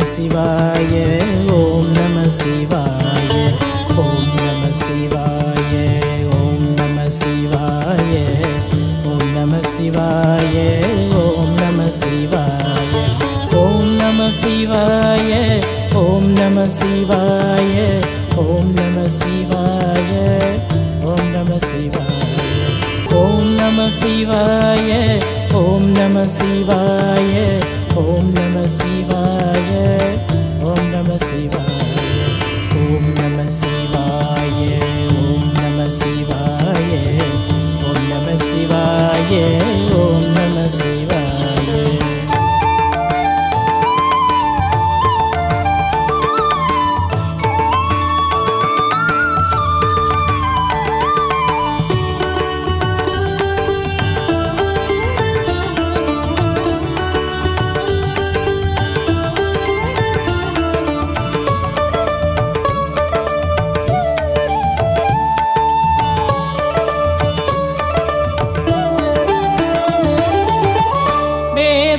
சிவாய ஓம் நம சிவாய ஓம் நம சிவாய ஓம் நம சிவாய ஓம் நம சிவாய ஓம் நம சிவாய ஓம் நம சிவாய ஓம் நம சிவாய ஓம் நம சிவாய ஓம் நம சிவாய ஓம் நம சிவாய ஓம் நம சிவாய ஓம் நம சிவாய ஓம் நம சிவாய ஓம் நம சிவாய ஓம் நம சிவாய ஓம் நம சிவாய ஓம் நம சிவாய ஓம் நம சிவாய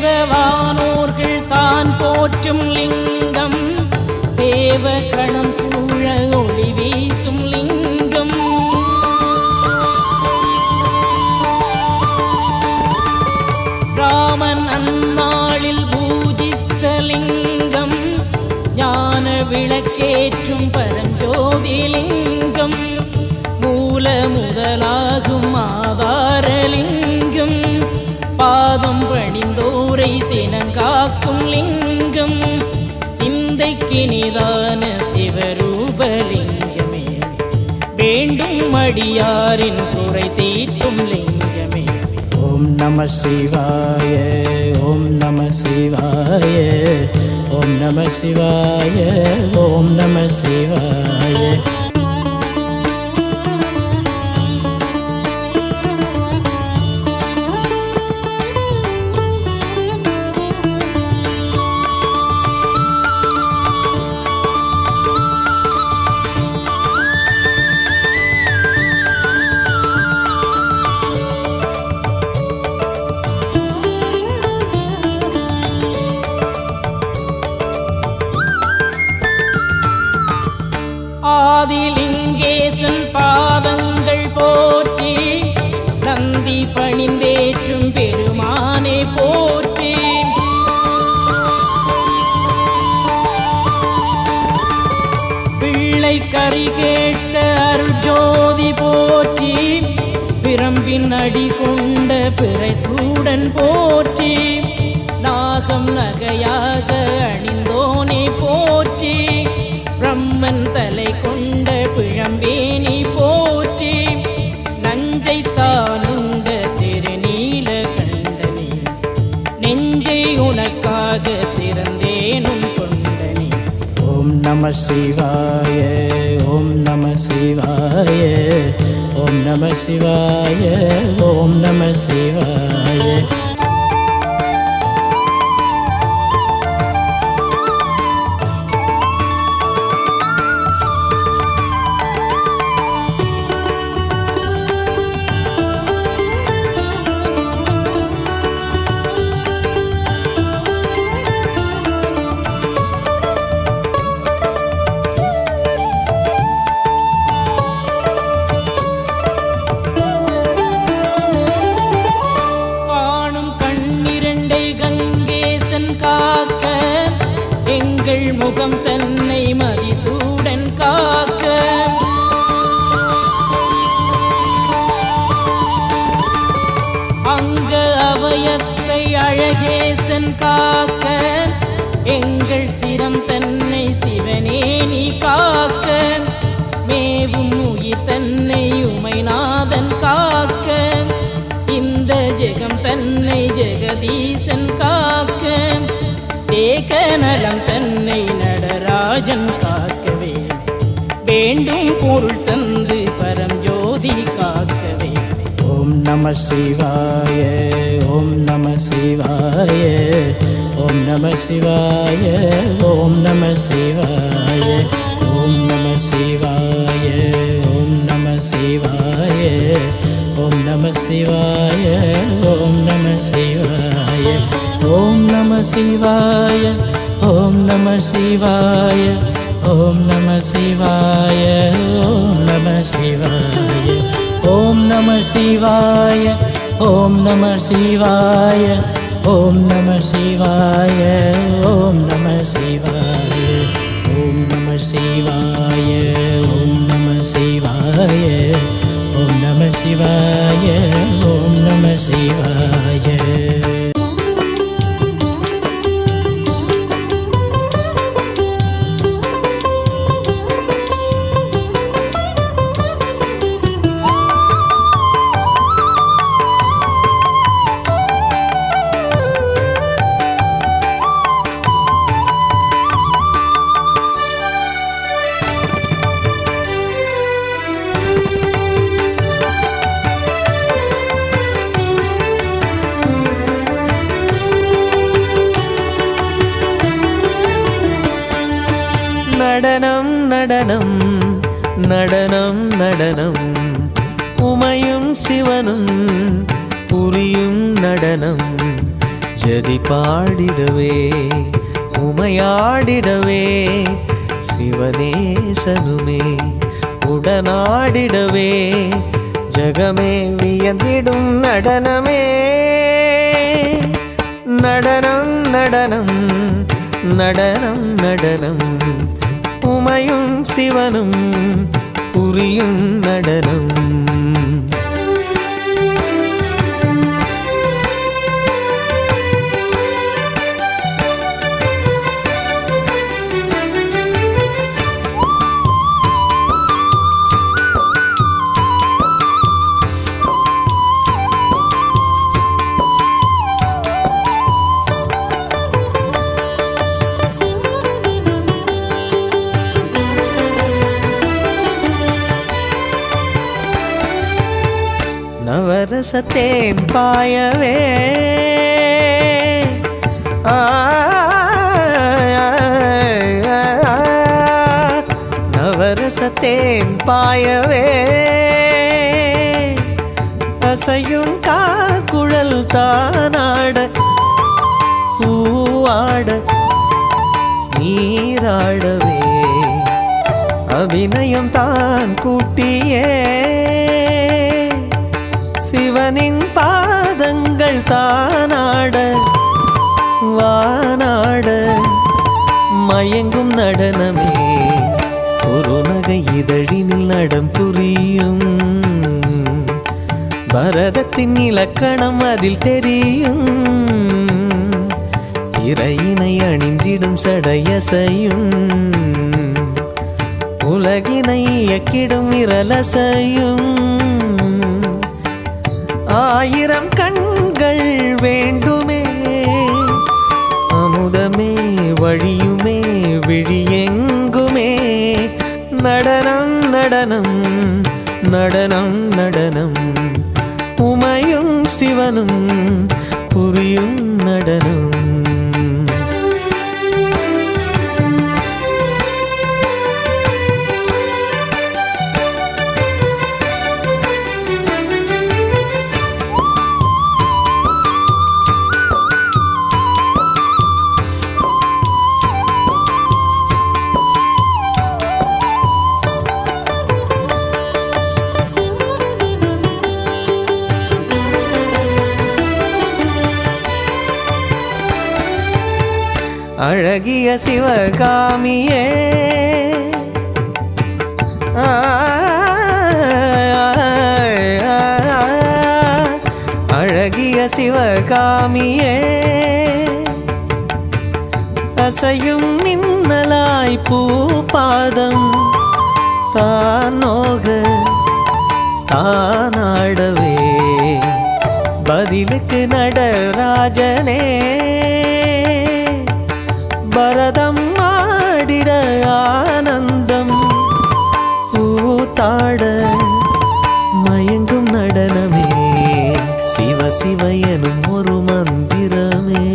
வேதவானோர்கள் தான் போற்றும் லிங்கம் தேவ கணம் சூழ ஒளி வீசும் லிங்கம் ராமன் அந்நாளில் பூஜித்த லிங்கம் ஞான விளக்கேற்றும் பரஞ்சோதி லிங்கம் மூல முதலாகும் ஆதாரலிங்கம் பாதம் பணிந்தோரை தினங்காக்கும் லிங்கம் சிந்தைக்கினிதான சிவரூபலிங்கமே வேண்டும் அடியாரின் குறை தீர்க்கும் லிங்கமே ஓம் நம சிவாய ஓம் நம சிவாய ஓம் நம சிவாய ஓம் நம சிவாய ஆதிலிங்கேசன் பாதங்கள் போற்றி நந்தி பணிந்தேற்றும் பெருமானே போற்றி பிள்ளை கறி கேட்ட அருஜோதி போற்றி பிரம்பின் அடி கொண்ட பிறை சூடன் போற்றி நாகம் நகையாக அணிந்தோனே போற்றி பிரம்மன் தலை கொண்ட பிழம்பேனி போற்றி நஞ்சை தானுண்ட திருநீல கண்டனே நெஞ்சை உனக்காக திறந்தேனும் கொண்டனே ஓம் நம சிவாய ஓம் நம சிவாய ஓம் நம சிவாய ஓம் நம சிவாய காக்க எங்கள் முகம் தன்னை மதிசூடன் காக்க அங்க அவயத்தை அழகேசன் காக்க எங்கள் சிரம் தன்னை சிவனே நீ காக்க மேவும் உயிர் தன்னை உமைநாதன் காக்க இந்த ஜெகம் தன்னை ஜெகதீசன் காக்க தேக நலம் தன்னை நடராஜன் காக்கவே வேண்டும் பொருள் தந்து பரஞ்சோதி காக்கவே ஓம் நம சிவாய ஓம் நம சிவாய ஓம் நம சிவாய ஓம் நம சிவாய ஓம் நம சிவாய ஓம் நம சிவாய ஓம் நம சிவாய ஓம் நம சிவாய ஓம் நம சிவாய ஓம் நம சிவாய ஓம் நம சிவாய ஓம் நம சிவாய ஓம் நம சிவாய ஓம் நம சிவாய ஓம் நம சிவாய ஓம் நம சிவாய ஓம் நம சிவாய ஓம் நம சிவாய ஓம் நம சிவாய ஓம் நம சிவாய. நடனம் நடனம் நடனம் நடனம் உமையும் சிவனும் புரியும் நடனம் ஜதி பாடிடவே உமையாடிடவே சிவனேசனுமே உடனாடிடவே ஜகமே வியந்திடும் நடனமே நடனம் நடனம் நடனம் நடனம் உமையும் சிவனும் புரியும் நடனம். நவரசத்தேன் பாயவே நவரசத்தேன் பாயவே அசையும் காக்குழல் தானாட பூவாட நீராடவே அபிநயம் தான் கூட்டியே சிவனின் பாதங்கள் தானாட வானாட மயங்கும் நடனமே ஒரு நகை இதழினில் நடம் புரியும் பரதத்தின் இலக்கணம் அதில் தெரியும் இறையினை அணிந்திடும் சடையசையும் உலகினை இயக்கிடும் விரலசையும் ஆயிரம் கண்கள் வேண்டுமே அமுதமே வழியுமே விழியெங்குமே நடனம் நடனம் நடனம் நடனம் உமையும் சிவனும் புரியும் நடனம். அழகிய சிவகாமியே அழகிய சிவகாமியே அசையும் மின்னலாய் பூபாதம் தானோக தானாடவே பதிலுக்கு நடராஜனே பரதம் ஆடிட ஆனந்தம் பூத்தாட மயங்கும் நடனமே சிவ சிவ எனும் ஒரு மந்திரமே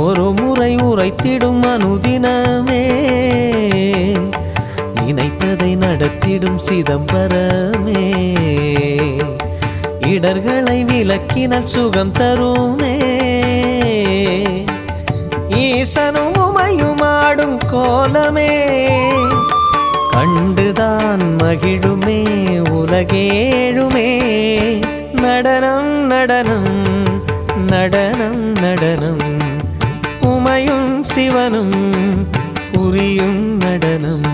ஒரு முறை உரைத்திடும் அனுதினமே நினைத்ததை நடத்திடும் சிதம்பரமே இடர்களை விலக்கின சுகம் தருமே மகிழுமே உலகேழுமே. நடனம் நடனம் நடனம் நடனம் உமையும் சிவனும் புரியும் நடனம்.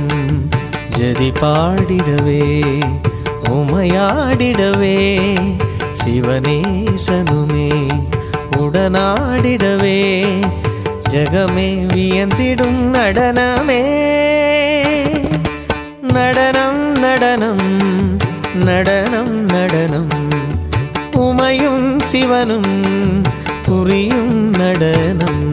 ஜதி பாடிடவே உமையாடிடவே சிவனேசனுமே உடனாடிடவே. ஜகமே வியந்திடும் நடனமே. நடனம் நடனம் நடனம் நடனம் உமையும் சிவனும் புரியும் நடனம்.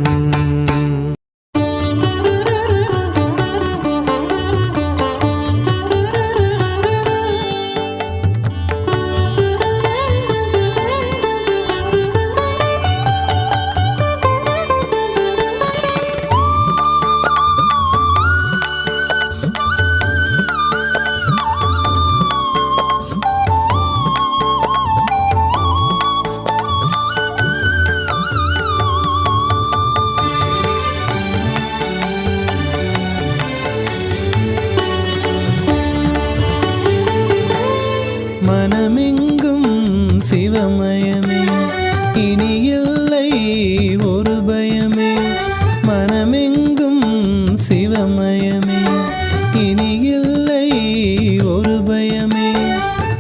மனமெங்கும் சிவமயமே இனி இல்லை ஒரு பயமே. மனமெங்கும் சிவமயமே இனி இல்லை ஒரு பயமே.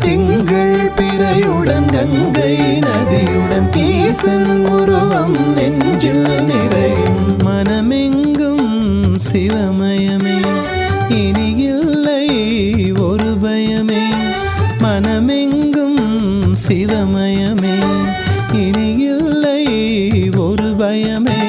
திங்கள் பிறையுடன் கங்கை நதியுடன் கீசன் உருவம் நெஞ்சில் நிறையும். மனமெங்கும் சிவமயமே இனி இல்லை ஒரு பயமே. மனமெங்கும் சிவமயமே இனி இல்லை ஒரு பயமே.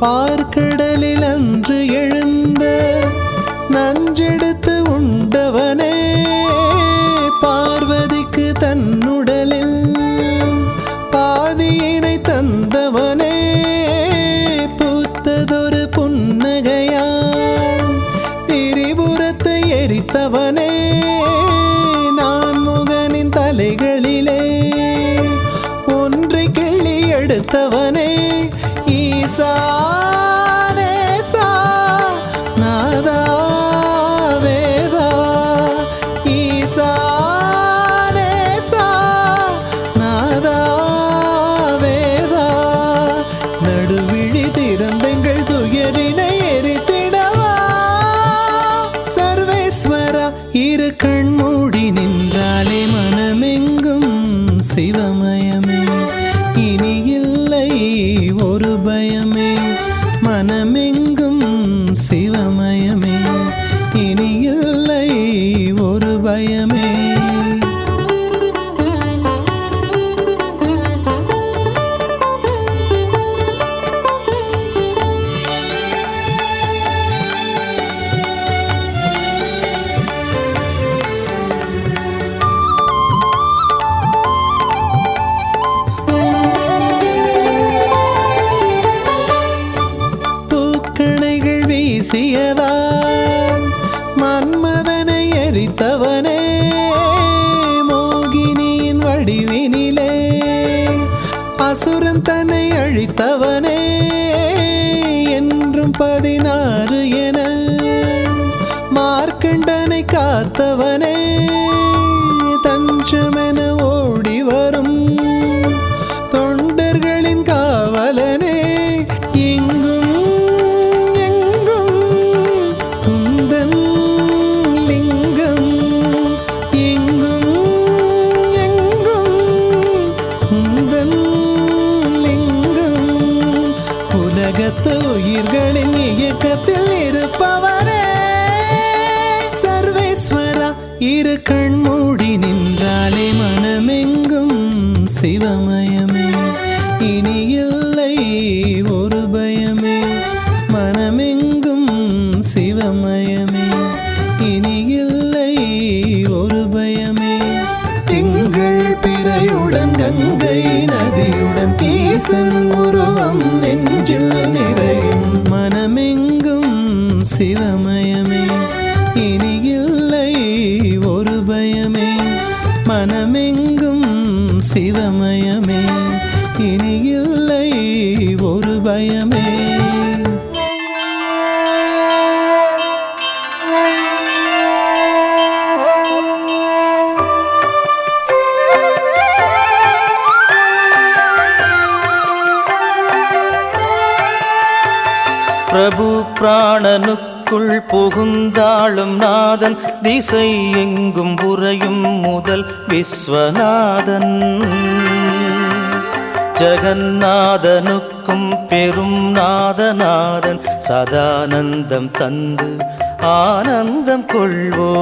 பார்க்கடலில் அன்று எழுந்த நஞ்செடுத்து உண்டவனே. பார்வதிக்கு தன்னுடலில் பாதியினை தந்தவனே. பூத்ததொரு புன்னகையால் திரிபுரத்தை எரித்தவனே. நான் முகனின் தலைகளிலே ஒன்றை கிள்ளி எடுத்தவனே. ஈசா இரு கண் மூடி நின்றாலே மனமெங்கும் சிவமயமே இனி இல்லை ஒரு பயமே. மனமெங்கும் சிவமயமே இனி இல்லை ஒரு பயமே. வீசியதால் மன்மதனை எரித்தவனே. மோகினியின் வடிவினிலே அசுரன் தன்னை அழித்தவனே. என்றும் 16 என மார்க்கண்டனை காத்தவனே. தஞ்சமென ஓடி வரும் தொண்டர்களின் காவலனே. எங்கும் உயிர்களின் இயக்கத்தில் இருப்பவனே. சர்வேஸ்வரா இரு கண் மூடி நின்றாலே மனமெங்கும் சிவமயமே இனி இல்லை ஒரு பயமே. மனமெங்கும் சிவமயமே இனி இல்லை ஒரு பயமே. திங்கள் பிறையுடன் கங்கை நதி பக்தியுடன் ஈசன் உருவம் நெஞ்சில் நிறையும். மனமெங்கும் சிவமயமே, இனி இல்லை ஒரு பயமே. மனமெங்கும் சிவமயமே, இனி இல்லை ஒரு பயமே. பிரபு பிராணனுக்குள் புகுந்தாளும் நாதன், திசை எங்கும் புரையும் முதல் விஸ்வநாதன். ஜகநாதனுக்கும் பெரும் நாதநாதன், சதானந்தம் தந்து ஆனந்தம் கொள்வோ.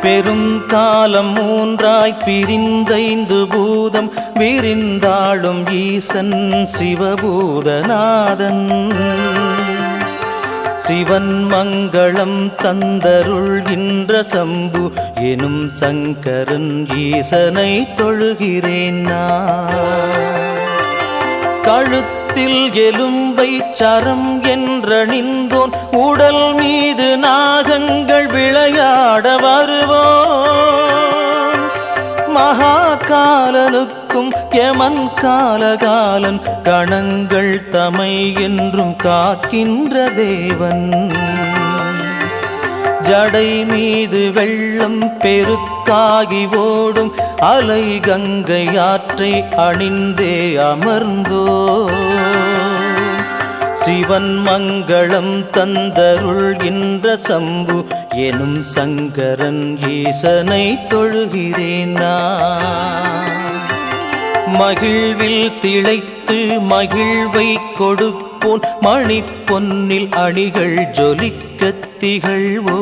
பெரும் காலம் மூன்றாய் பிரிந்தைந்து பூதம் விரிந்தாளும் ஈசன் சிவபூதநாதன். சிவன் மங்களம் தந்தருள்கின்ற சம்பு எனும் சங்கரன் ஈசனை தொழுகிறேன் நான். கழுத்தில் எலும்பை சரம் என்றணிந்தோன், உடல் மீது நாகங்கள் விளையாட வருவோன். மகாகாலனுக்கும் யமன் காலகாலன், கணங்கள் தமை என்றும் காக்கின்ற தேவன். ஜடை மீது வெள்ளம் பெருக்காகி ஓடும், அலை கங்கை ஆற்றை அணிந்தே அமர்ந்தோ. சிவன் மங்களம் தந்தருள்கின்ற சம்பு எனும் சங்கரன் ஈசனை தொழுகிறேன் நான். மகிழ்வில் திளைத்து மகிழ்வை கொடுப்போன், மணி பொன்னில் அணிகள் ஜொலிக்கத் திகழ்வோ.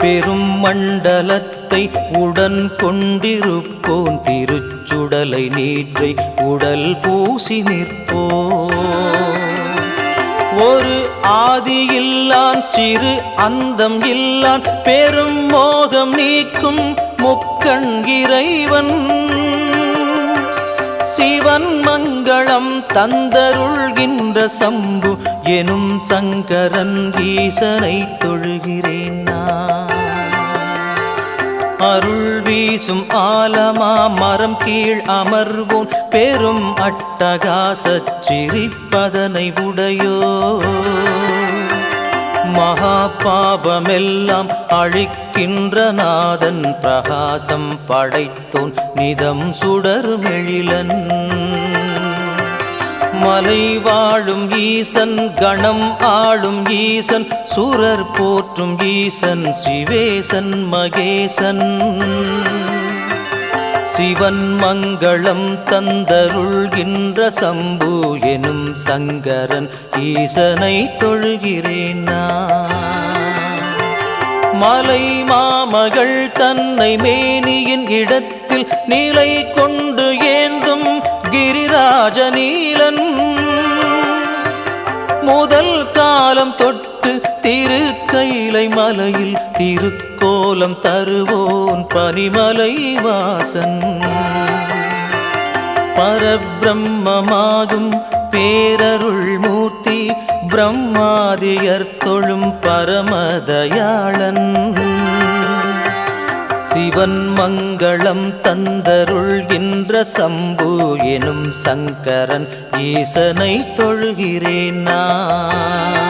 பெரும் மண்டலத்தை உடன் கொண்டிருப்போன், திருச்சுடலை நீற்றை உடல் பூசி நிற்போ. ஒரு ஆதியில்லான் சிறு அந்தம் இல்லான், பெரும் மோகம் நீக்கும் முக்கண் இறைவன். சிவன் மங்களம் தந்தருள்கின்ற சம்பு எனும் சங்கரன் ஈசனை தொழுகிறேன் நான். அருள் வீசும் ஆலமா மரம் கீழ் அமர்வோன், பெரும் அட்டகாசச் சிரிப்பதனை உடையோ. மகா பாபமெல்லாம் அழிக்கின்ற நாதன், பிரகாசம் படைத்தோன் நிதம் சுடருமெழிலன். மலை வாழும் ஈசன், கணம் ஆளும் ஈசன், சுரர் போற்றும் ஈசன், சிவேசன் மகேசன். சிவன் மங்களம் தந்தருள்கின்ற சம்பு எனும் சங்கரன் ஈசனை தொழுகிறேன் நான். மலை மாமகள் தன்னை மேனியின் இடத்தில் நிலை கொண்டு ஏந்தும் கிரிராஜ நீலன். முதல் காலம் தொட்டு திருக்கைலை மலையில் திருக்கோலம் தருவோன் பனிமலை வாசன். பரபிரம்மமாகும் பேரருள் மூர்த்தி, பிரம்மாதியர் தொழும் பரமதயாளன். சிவன் மங்களம் தந்தருள்கின்ற சம்பு எனும் சங்கரன் ஈசனை தொழுகிறேன் நான்.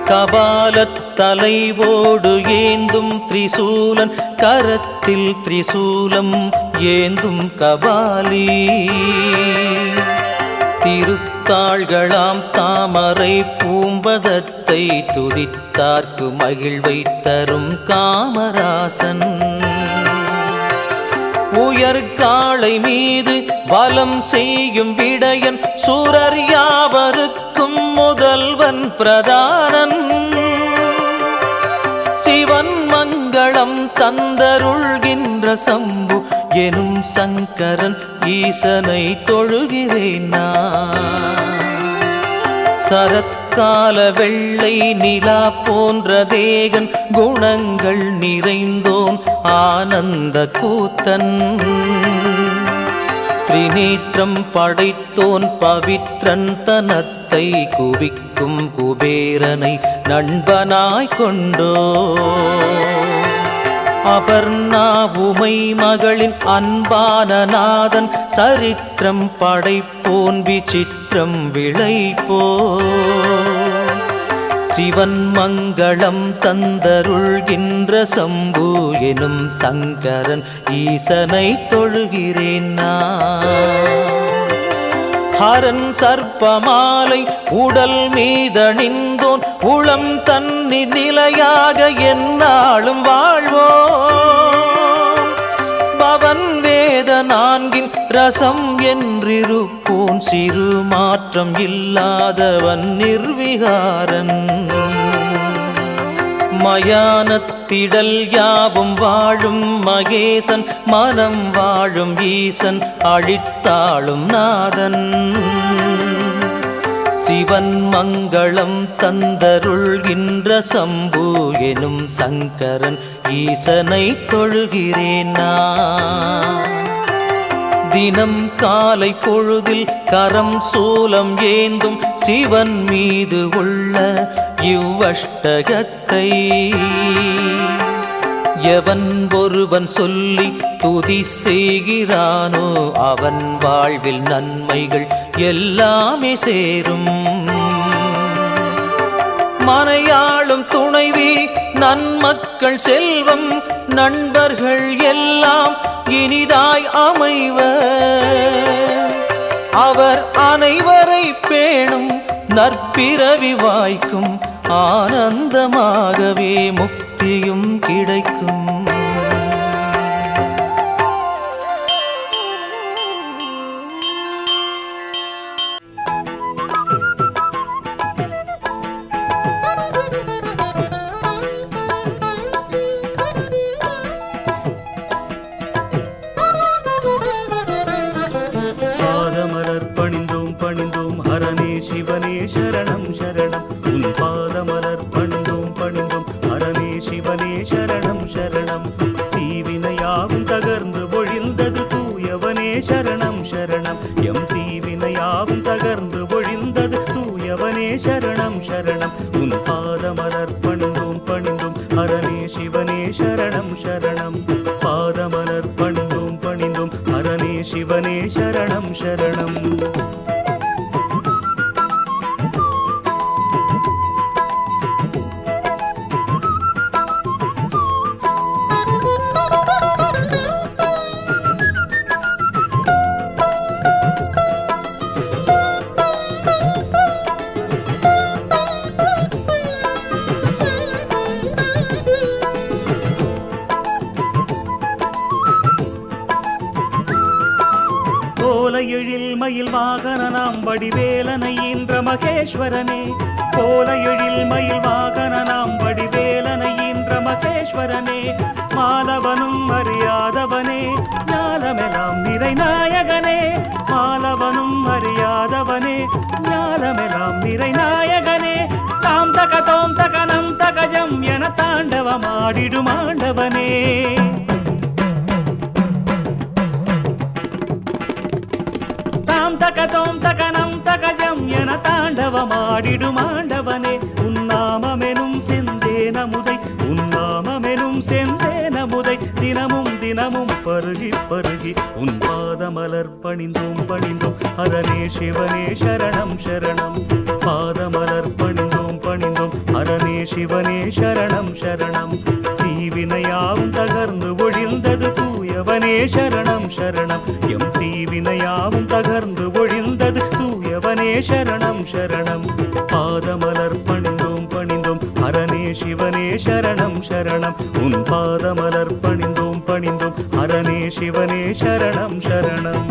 கபாலத் தலைவோடு ஏந்தும் திரிசூலன், கரத்தில் திரிசூலம் ஏந்தும் கபாலி. திருத்தாள்களாம் தாமரை பூம்பதத்தை துதித்தார்க்கு மகிழ்வை தரும் காமராசன். உயர்காளை மீது வலம் செய்யும் விடையன், சூரர் யாவருக்கும் முதல்வன் பிரதானன். சிவன் மங்களம் தந்தருள்கின்ற சம்பு எனும் சங்கரன் ஈசனை தொழுகிறேன் நான். சரத்த கால வெள்ளை நிலா போன்ற தேகன் குணங்கள் நிறைந்தோன் ஆனந்த கூத்தன் திரிநேற்றம் படைத்தோன் பவித்ரன் தனத்தை குவிக்கும் குபேரனை நண்பனாய் கொண்டோ அபர்ணா உமை மகளின் அன்பான நாதன் சரித்திரம் படைப்போன் விசித்திரம் விளைப்போ சிவன் மங்களம் தந்தருள்கின்ற சம்பு எனும் சங்கரன் ஈசனை தொழுகிறேன் நான் ஹரன் சர்ப்பமாலை உடல் மீதணிந்தோன் உளம் தன்னில் நிலையாக எந்நாளும் வாழ்வோ பவன் வேத நான்கின் ரசம் என்றிருப்போன் சிறு மாற்றம் இல்லாதவன் நிர்விகாரன் மயானத்திடல் யாவும் வாழும் மகேசன் மனம் வாழும் ஈசன் அழித்தாளும் நாதன் சிவன் மங்களம் தந்தருள்கின்ற சம்பு எனும் சங்கரன் ஈசனை தொழுகிறேன் நான் தினம் காலை பொழுதில் கரம் சூலம் ஏந்தும் சிவன் மீது உள்ள இவ்வஷ்டகத்தை எவன் ஒருவன் சொல்லி துதி செய்கிறானோ அவன் வாழ்வில் நன்மைகள் எல்லாமே சேரும் மனையாளும் துணைவி நன்மக்கள் செல்வம் நண்பர்கள் எல்லாம் இனிதாய் அமைவர் அவர் அனைவரை பேணும் நற்பிறவி வாய்க்கும் ஆனந்தமாகவே முக்தியும் கிடைக்கும் சிவனே சரணம் சரணம் உன் பாதமலர் பணிந்தோம் பணிந்தோம் ஹரனே சிவனே சரணம் சரணம் தீவினையாவும் தகர்ந்து ஒழிந்தது தூயவனே சரணம் சரணம் எம் தீவினையாவும் தகர்ந்து ஒழிந்தது தூயவனே சரணம் சரணம் உன் பாதமலர் பணிந்தோம் பணிந்தோம் ஹரனே சிவனே சரணம் சரணம் பாதமலர் பணிந்தோம் பணிந்தோம் ஹரனே சிவனே சரணம் சரணம் கோலையெழில் மயில் வாகனனாம் வடிவேலனை ஈன்ற மகேஸ்வரனே கோலையெழில் மயில் வாகனனாம் வடிவேலனை ஈன்ற மகேஸ்வரனே மாலவனும் அறியாதவனே ஞானமெல்லாம் நிறை நாயகனே மாலவனும் அறியாதவனே ஞானமெல்லாம் நிறை நாயகனே தாம் தக தோம் தகனம் தகஜம் என தாண்டவமாடிடும் ஆண்டவனே தகதோம் தகனம் தகஜம் என தாண்டவமாடிடும் ஆண்டவனே உன்னாமமெனும் செந்தேனமுதை உன்னாமமெனும் செந்தேனமுதை தினமும் தினமும் பருகி பருகி உன் பாதமலர் பணிந்தோம் பணிந்தோம் ஹரனே சிவனே சரணம் சரணம் பாதமலர் பணிந்தோம் பணிந்தோம் ஹரனே சிவனே சரணம் சரணம் தீவினையாவும் தகர்ந்து ஒழிந்தது தூயவனே சரணம் சரணம் எம் தீவினையாவும் தகர்ந்து ஒழிந்தது தூயவனே சரணம் சரணம் பாதமலர் பணிந்தோம் பணிந்தோம் ஹரனே சிவனே சரணம் சரணம் உன் பாதமலர் பணிந்தோம் பணிந்தோம் ஹரனே சிவனே சரணம் சரணம்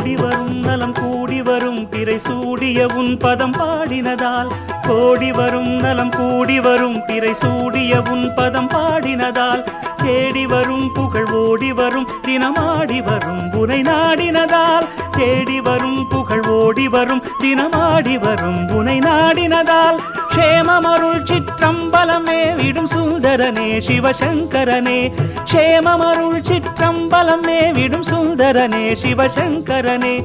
கோடி வரும் நலம் கூடி வரும் பிறை சூடிய உன் பதம் பாடினதால் கோடி வரும் நலம் கூடி வரும் பிறை சூடிய உன் பதம் பாடினதால் தேடி வரும் புகழ் ஓடி வரும் தினமாடி வரும் உனை நாடினதால் தேடி வரும் புகழ் ஓடி வரும் தினமாடி வரும் உனை நாடினதால் க்ஷேமமருள் சிற்றம்பலமே விடும் சுந்தரனே சிவசங்கரனே க்ஷேமமருள் சிற்றம்பலமே விடும் சுந்தரனே சிவசங்கரனே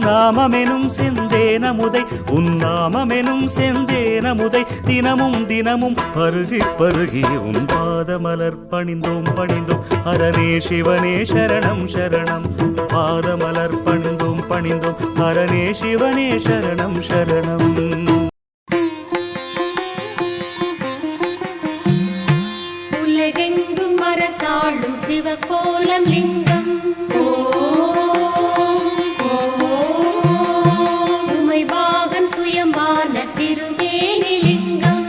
நாமமெனும் செந்தேனமுதை உன் நாமமெனும் செந்தேனமுதை தினமும் தினமும் பருகி பருகி உன் பாதமலர் பணிந்தோம் பணிந்தோம் ஹரனே சிவனே சரணம் சரணம் பாதமலர் பணிந்தோம் பணிந்தோம் ஹரனே சிவனே சரணம் சரணம். உலகெங்கும் அரசாளும் சிவகோலம் லிங்கம் உமைபாகன் சுயம்பான திருமேனி லிங்கம்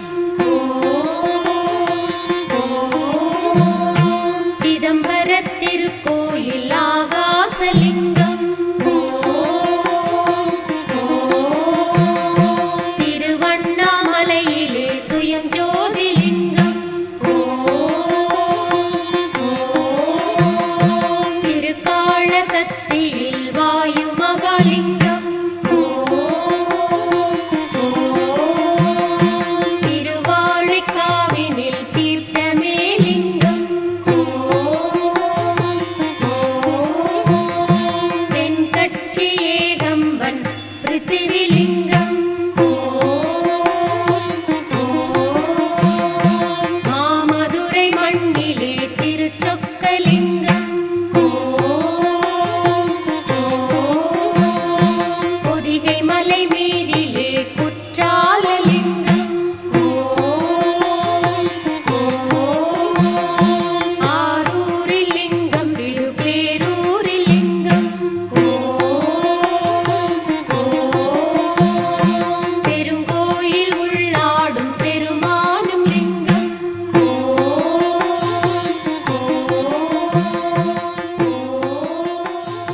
சிதம்பர திருக்கோயில் ஆகாசலிங்கம் திருவண்ணாமலையிலே சுயம் ஜோதிலிங்கம் திருக்காளகத்தியில்